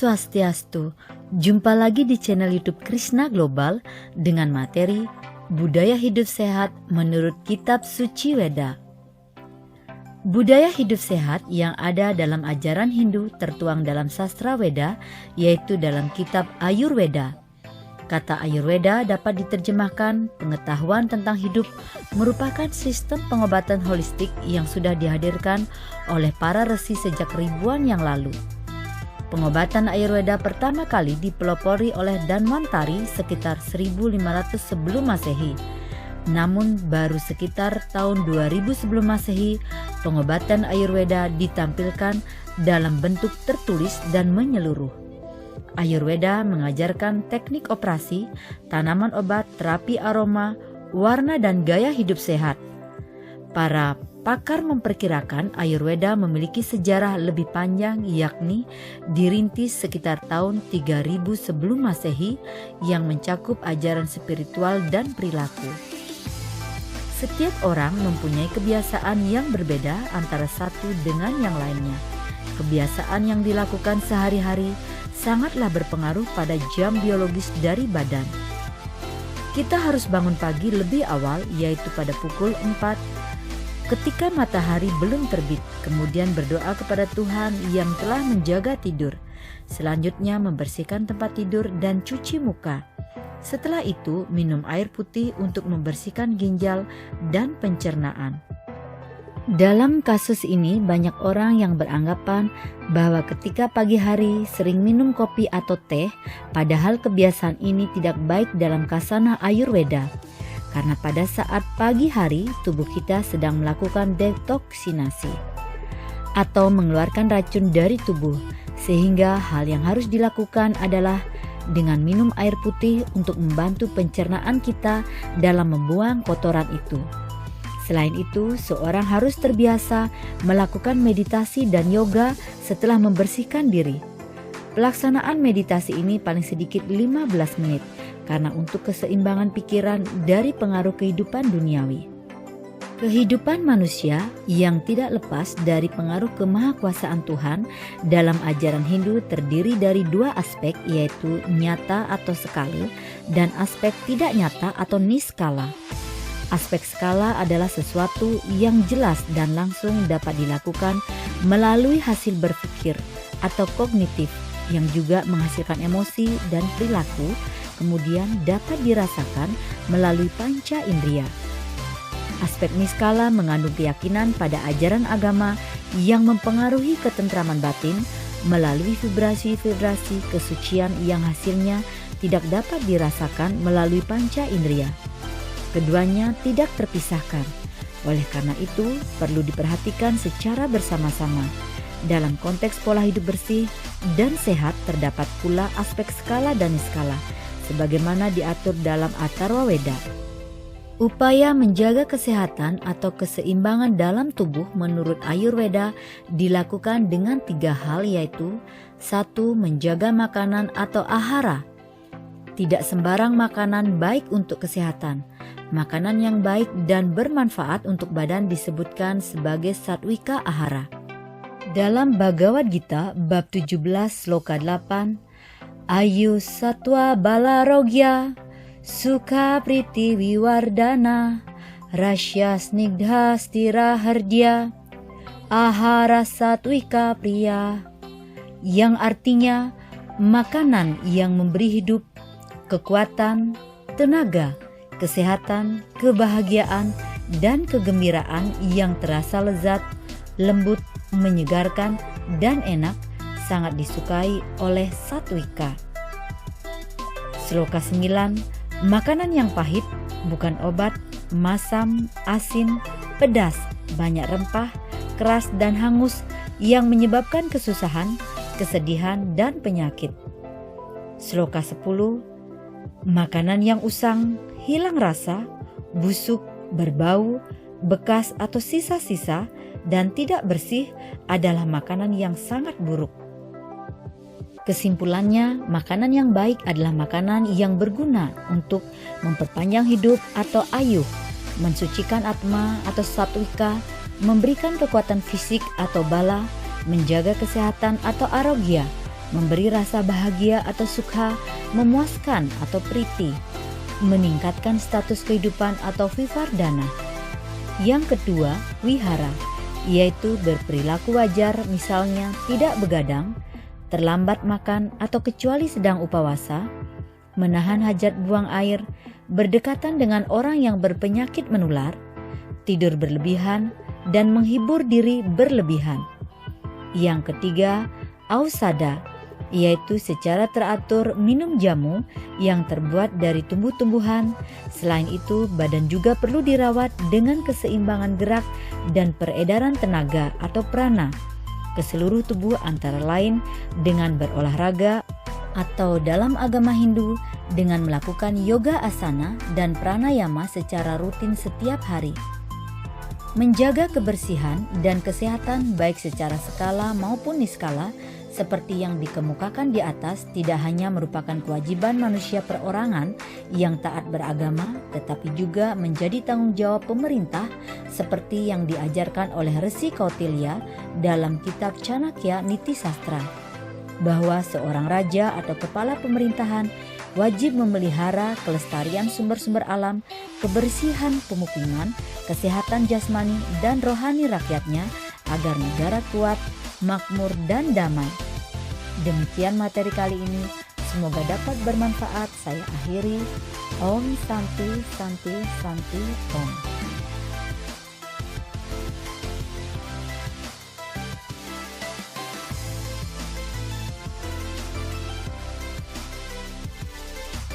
Swastiastu, jumpa lagi di channel YouTube Krishna Global dengan materi Budaya Hidup Sehat menurut Kitab Suci Weda. Budaya hidup sehat yang ada dalam ajaran Hindu tertuang dalam sastra Weda, yaitu dalam kitab Ayurveda. Kata Ayurveda dapat diterjemahkan pengetahuan tentang hidup merupakan sistem pengobatan holistik yang sudah dihadirkan oleh para resi sejak ribuan yang lalu. Pengobatan Ayurveda pertama kali dipelopori oleh Dhanwantari sekitar 1500 sebelum Masehi. Namun baru sekitar tahun 2000 sebelum Masehi, pengobatan Ayurveda ditampilkan dalam bentuk tertulis dan menyeluruh. Ayurveda mengajarkan teknik operasi, tanaman obat, terapi aroma, warna dan gaya hidup sehat. Para pakar memperkirakan Ayurveda memiliki sejarah lebih panjang, yakni dirintis sekitar tahun 3000 sebelum Masehi yang mencakup ajaran spiritual dan perilaku. Setiap orang mempunyai kebiasaan yang berbeda antara satu dengan yang lainnya. Kebiasaan yang dilakukan sehari-hari sangatlah berpengaruh pada jam biologis dari badan. Kita harus bangun pagi lebih awal, yaitu pada pukul 4 ketika matahari belum terbit, kemudian berdoa kepada Tuhan yang telah menjaga tidur. Selanjutnya membersihkan tempat tidur dan cuci muka. Setelah itu minum air putih untuk membersihkan ginjal dan pencernaan. Dalam kasus ini banyak orang yang beranggapan bahwa ketika pagi hari sering minum kopi atau teh, padahal kebiasaan ini tidak baik dalam kasana Ayurveda. Karena pada saat pagi hari tubuh kita sedang melakukan detoksinasi atau mengeluarkan racun dari tubuh, sehingga hal yang harus dilakukan adalah dengan minum air putih untuk membantu pencernaan kita dalam membuang kotoran itu. Selain itu, seorang harus terbiasa melakukan meditasi dan yoga setelah membersihkan diri. Pelaksanaan meditasi ini paling sedikit 15 menit karena untuk keseimbangan pikiran dari pengaruh kehidupan duniawi. Kehidupan manusia yang tidak lepas dari pengaruh kemahakuasaan Tuhan dalam ajaran Hindu terdiri dari dua aspek, yaitu nyata atau skala dan aspek tidak nyata atau niskala. Aspek skala adalah sesuatu yang jelas dan langsung dapat dilakukan melalui hasil berpikir atau kognitif yang juga menghasilkan emosi dan perilaku, kemudian dapat dirasakan melalui panca indera. Aspek niskala mengandung keyakinan pada ajaran agama yang mempengaruhi ketentraman batin melalui vibrasi-vibrasi kesucian yang hasilnya tidak dapat dirasakan melalui panca indera. Keduanya tidak terpisahkan. Oleh karena itu, perlu diperhatikan secara bersama-sama. Dalam konteks pola hidup bersih dan sehat terdapat pula aspek skala dan niskala, sebagaimana diatur dalam Atharva Weda. Upaya menjaga kesehatan atau keseimbangan dalam tubuh menurut Ayurveda dilakukan dengan 3 hal, yaitu 1. Menjaga makanan atau ahara. Tidak sembarang makanan baik untuk kesehatan. Makanan yang baik dan bermanfaat untuk badan disebutkan sebagai satwika ahara. Dalam Bhagavad Gita bab 17 sloka 8, Ayu Satwa Balarogya Sukha Priti Viwardana Rasya Snigdha Stira Hardya Ahara Satwika Priya, yang artinya makanan yang memberi hidup, kekuatan, tenaga, kesehatan, kebahagiaan, dan kegembiraan yang terasa lezat, lembut, menyegarkan, dan enak sangat disukai oleh satwika. Sloka 9, makanan yang pahit, bukan obat, masam, asin, pedas, banyak rempah, keras dan hangus yang menyebabkan kesusahan, kesedihan, dan penyakit. Sloka 10, makanan yang usang, hilang rasa, busuk, berbau, bekas atau sisa-sisa, dan tidak bersih adalah makanan yang sangat buruk. Kesimpulannya, makanan yang baik adalah makanan yang berguna untuk memperpanjang hidup atau ayu, mensucikan atma atau satwika, memberikan kekuatan fisik atau bala, menjaga kesehatan atau arogya, memberi rasa bahagia atau sukha, memuaskan atau priti, meningkatkan status kehidupan atau vivardhana. Yang kedua, wihara, yaitu berperilaku wajar, misalnya tidak begadang, terlambat makan atau kecuali sedang upawasa, menahan hajat buang air, berdekatan dengan orang yang berpenyakit menular, tidur berlebihan, dan menghibur diri berlebihan. Yang ketiga, ausada, yaitu secara teratur minum jamu yang terbuat dari tumbuh-tumbuhan. Selain itu, badan juga perlu dirawat dengan keseimbangan gerak dan peredaran tenaga atau prana ke seluruh tubuh, antara lain dengan berolahraga atau dalam agama Hindu dengan melakukan yoga asana dan pranayama secara rutin setiap hari. Menjaga kebersihan dan kesehatan baik secara skala maupun niskala seperti yang dikemukakan di atas tidak hanya merupakan kewajiban manusia perorangan yang taat beragama, tetapi juga menjadi tanggung jawab pemerintah seperti yang diajarkan oleh Resi Kautilya dalam kitab Chanakya Niti Sastra, bahwa seorang raja atau kepala pemerintahan wajib memelihara kelestarian sumber-sumber alam, kebersihan pemukiman, kesehatan jasmani dan rohani rakyatnya agar negara kuat, makmur dan damai. Demikian materi kali ini, semoga dapat bermanfaat. Saya akhiri. Om Santi Santi Santi Om.